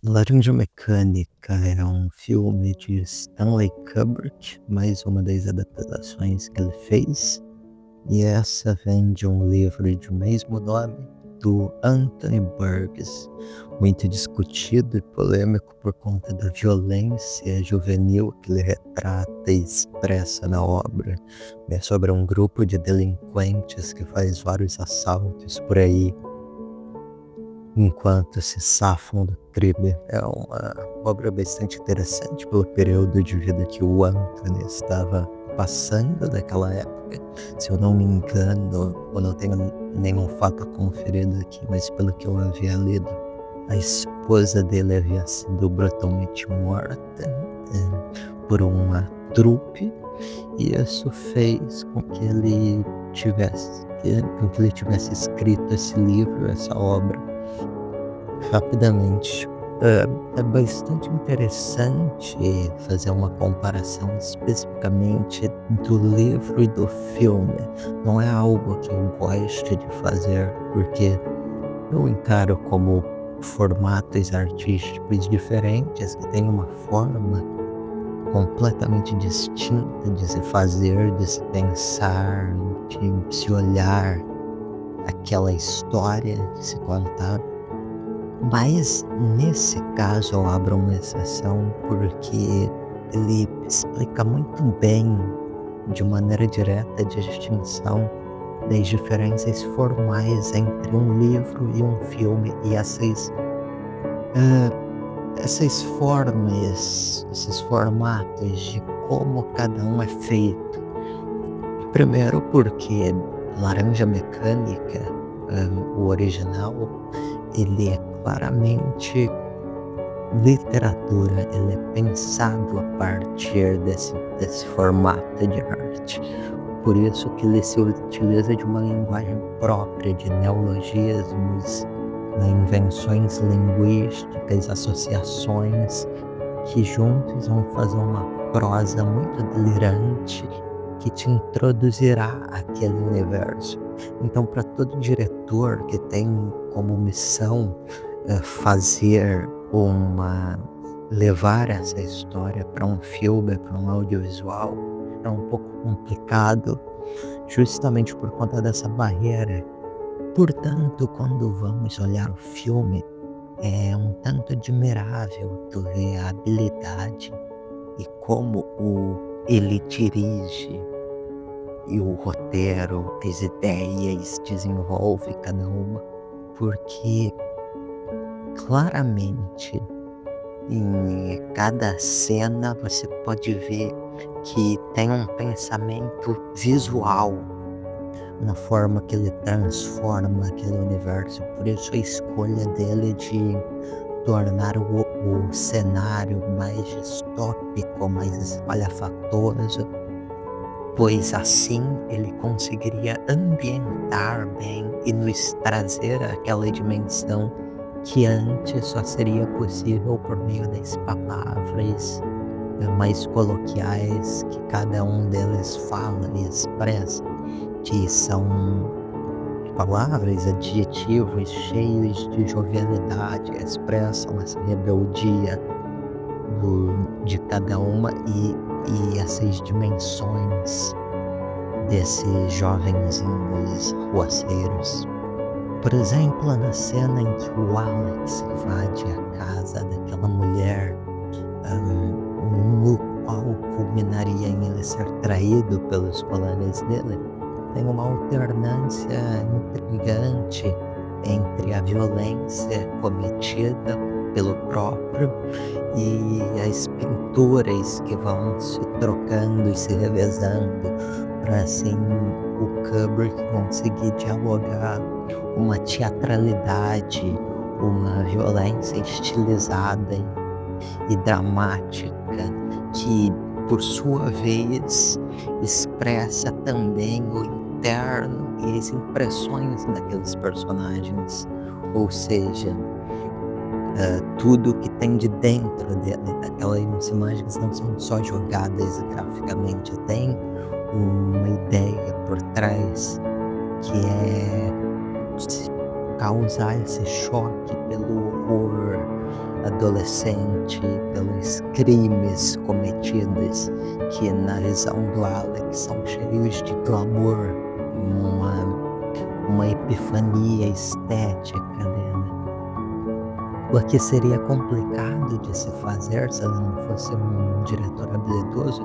Laranja Mecânica é um filme de Stanley Kubrick, mais uma das adaptações que ele fez, e essa vem de um livro de mesmo nome, do Anthony Burgess, muito discutido e polêmico por conta da violência juvenil que ele retrata e expressa na obra. É sobre um grupo de delinquentes que faz vários assaltos por aí, enquanto se safam do crime. É uma obra bastante interessante pelo período de vida que o Anthony estava passando naquela época. Se eu não me engano, eu não tenho nenhum fato conferido aqui, mas pelo que eu havia lido, a esposa dele havia sido brutalmente morta por uma trupe, e isso fez com que ele tivesse escrito esse livro, essa obra. Rapidamente, é bastante interessante fazer uma comparação especificamente do livro e do filme. Não é algo que eu gosto de fazer, porque eu encaro como formatos artísticos diferentes que têm uma forma completamente distinta de se fazer, de se pensar, de se olhar aquela história, de se contar. Mas nesse caso eu abro uma exceção, porque ele explica muito bem, de maneira direta, a distinção das diferenças formais entre um livro e um filme, e essas formas, esses formatos de como cada um é feito. Primeiro porque Laranja Mecânica, o original, ele é claramente literatura, ele é pensado a partir desse formato de arte. Por isso que ele se utiliza de uma linguagem própria, de neologismos, né, invenções linguísticas, associações, que juntos vão fazer uma prosa muito delirante que te introduzirá àquele universo. Então, para todo diretor que tem como missão fazer levar essa história para um filme, para um audiovisual, é um pouco complicado, justamente por conta dessa barreira. Portanto, quando vamos olhar o filme, é um tanto admirável tu ver a habilidade e como ele dirige, e o roteiro, as ideias, desenvolve cada uma, porque claramente em cada cena você pode ver que tem um pensamento visual na forma que ele transforma aquele universo. Por isso a escolha dele de tornar o cenário mais distópico, mais espalhafatoso, pois assim ele conseguiria ambientar bem e nos trazer aquela dimensão que antes só seria possível por meio das palavras mais coloquiais que cada um deles fala e expressa, que são palavras, adjetivos cheios de jovialidade, expressam essa rebeldia de cada uma, e essas dimensões desses jovenzinhos ruaceiros. Por exemplo, na cena em que o Alex invade a casa daquela mulher, no qual culminaria em ele ser traído pelos colegas dele, tem uma alternância intrigante entre a violência cometida pelo próprio e as pinturas que vão se trocando e se revezando, para assim o Kubrick conseguir dialogar uma teatralidade, uma violência estilizada e dramática, que por sua vez expressa também o interno e as impressões daqueles personagens, ou seja, tudo que tem de dentro aquelas imagens não são só jogadas graficamente, tem uma ideia por trás, que é causar esse choque pelo horror, adolescente, pelos crimes cometidos, que na visão do Alex são cheios de glamour, uma epifania estética ali, né. O que seria complicado de se fazer se ele não fosse um diretor habilidoso,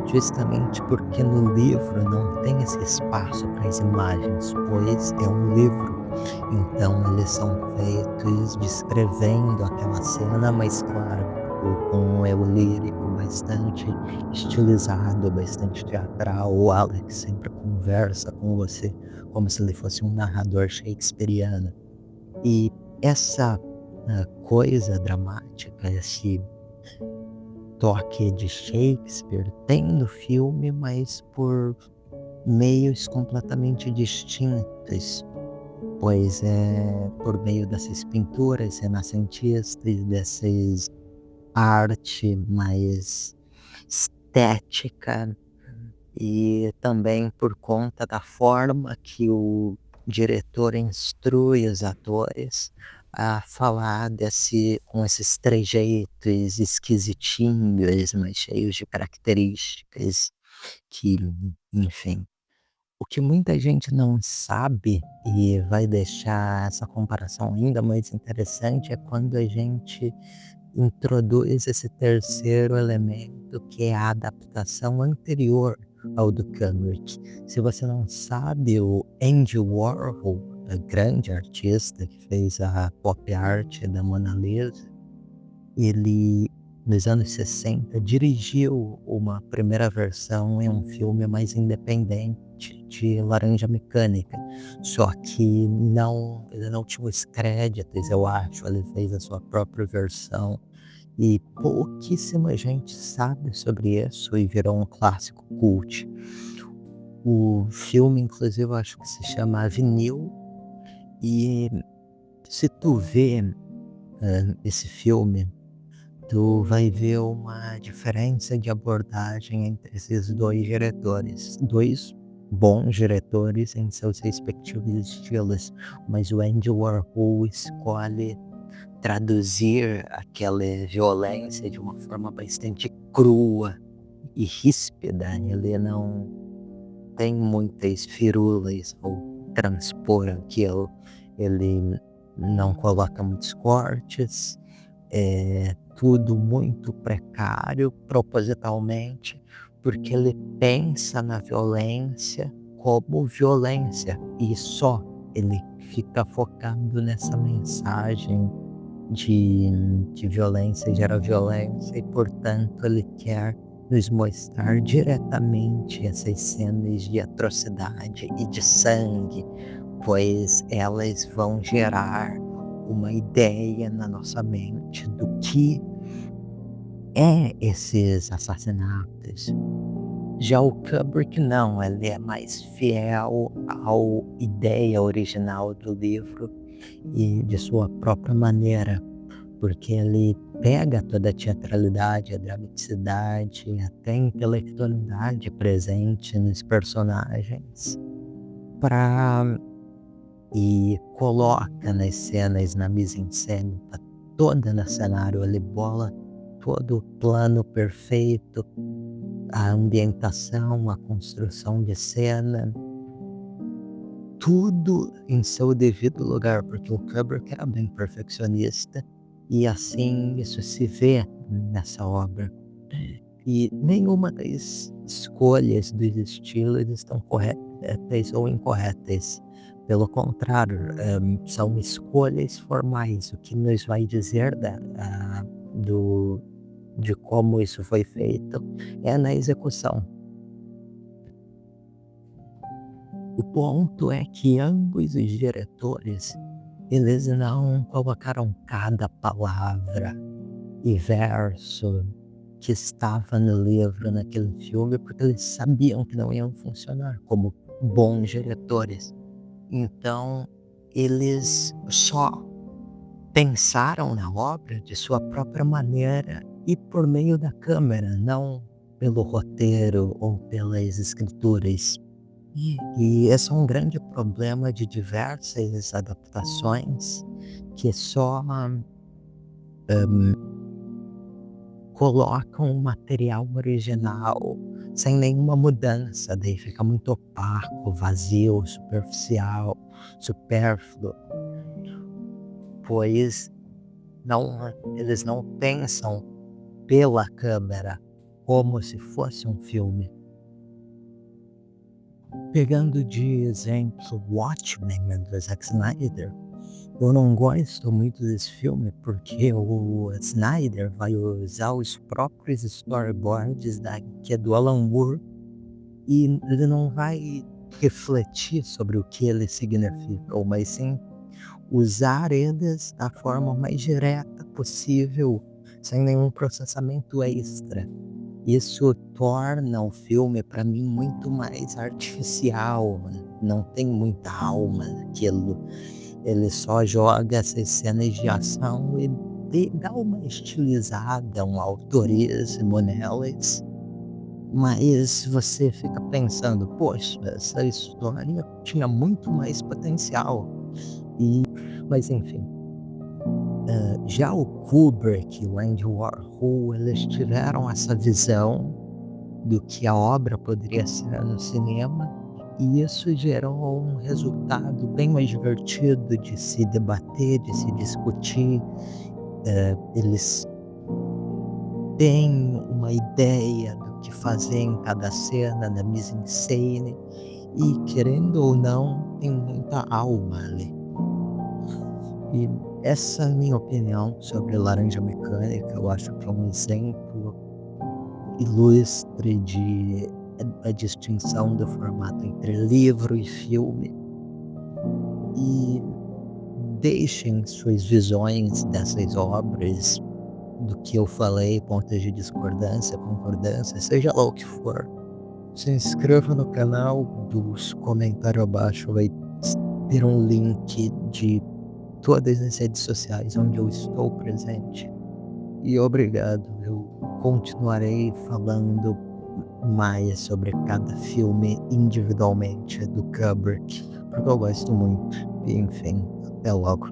justamente porque no livro não tem esse espaço para as imagens, pois é um livro. Então eles são feitos descrevendo aquela cena, mas claro, com um eu lírico bastante estilizado, bastante teatral. O Alex sempre conversa com você como se ele fosse um narrador shakespeariano. E essa, coisa dramática, esse toque de Shakespeare tem no filme, mas por meios completamente distintos, pois é por meio dessas pinturas renascentistas, dessas arte mais estética. E também por conta da forma que o diretor instrui os atores a falar com esses trejeitos esquisitinhos, mas cheios de características que, enfim. O que muita gente não sabe e vai deixar essa comparação ainda mais interessante é quando a gente introduz esse terceiro elemento, que é a adaptação anterior ao do Kubrick. Se você não sabe, o Andy Warhol, grande artista que fez a pop art da Mona Lisa, ele, nos anos 60, dirigiu uma primeira versão em um filme mais independente de Laranja Mecânica, só que ele não tinha os créditos, eu acho, ele fez a sua própria versão e pouquíssima gente sabe sobre isso e virou um clássico cult. O filme, inclusive, eu acho que se chama Avenil, e se tu vê, esse filme, tu vai ver uma diferença de abordagem entre esses 2 diretores, 2 bons diretores em seus respectivos estilos, mas o Andy Warhol escolhe traduzir aquela violência de uma forma bastante crua e ríspida. Ele não tem muitas firulas ao transpor aquilo, ele não coloca muitos cortes, é tudo muito precário propositalmente, porque ele pensa na violência como violência e só. Ele fica focado nessa mensagem de que violência gera violência e, portanto, ele quer nos mostrar diretamente essas cenas de atrocidade e de sangue, pois elas vão gerar uma ideia na nossa mente do que esses assassinatos. Já o Kubrick não, ele é mais fiel ao ideia original do livro e de sua própria maneira, porque ele pega toda a teatralidade, a dramaticidade, até a intelectualidade presente nos personagens pra e coloca nas cenas, na mise-en-scène, tá toda no cenário, ele bola todo o plano perfeito, a ambientação, a construção de cena, tudo em seu devido lugar, porque o Kubrick era bem perfeccionista, e assim isso se vê nessa obra. E nenhuma das escolhas dos estilos estão corretas ou incorretas. Pelo contrário, são escolhas formais, o que nos vai dizer do de como isso foi feito é na execução. O ponto é que ambos os diretores, eles não colocaram cada palavra e verso que estava no livro naquele filme, porque eles sabiam que não iam funcionar como bons diretores. Então, eles só pensaram na obra de sua própria maneira e por meio da câmera, não pelo roteiro ou pelas escrituras. E esse é um grande problema de diversas adaptações que só colocam o material original sem nenhuma mudança, daí fica muito opaco, vazio, superficial, supérfluo, pois eles não pensam pela câmera como se fosse um filme. Pegando de exemplo Watchmen, do Zack Snyder, eu não gosto muito desse filme porque o Snyder vai usar os próprios storyboards da HQ do Alan Moore e ele não vai refletir sobre o que eles significam, mas sim usar eles da forma mais direta possível, sem nenhum processamento extra. Isso torna o filme, para mim, muito mais artificial, não tem muita alma naquilo. Ele só joga essas cenas de ação e dá uma estilizada, um autorismo nelas, mas você fica pensando: "Poxa, essa história tinha muito mais potencial". Mas enfim, já o Kubrick e o Andy Warhol, eles tiveram essa visão do que a obra poderia ser no cinema, e isso gerou um resultado bem mais divertido de se debater, de se discutir. Eles têm uma ideia do que fazer em cada cena, na mise-en-scène, e querendo ou não, tem muita alma ali. E essa é a minha opinião sobre Laranja Mecânica. Eu acho que é um exemplo ilustre de a distinção do formato entre livro e filme. E deixem suas visões dessas obras, do que eu falei, pontos de discordância, concordância, seja lá o que for. Se inscreva no canal, dos comentários abaixo vai ter um link de todas as redes sociais onde eu estou presente. E obrigado, eu continuarei falando mais sobre cada filme individualmente do Kubrick, porque eu gosto muito. E enfim, até logo.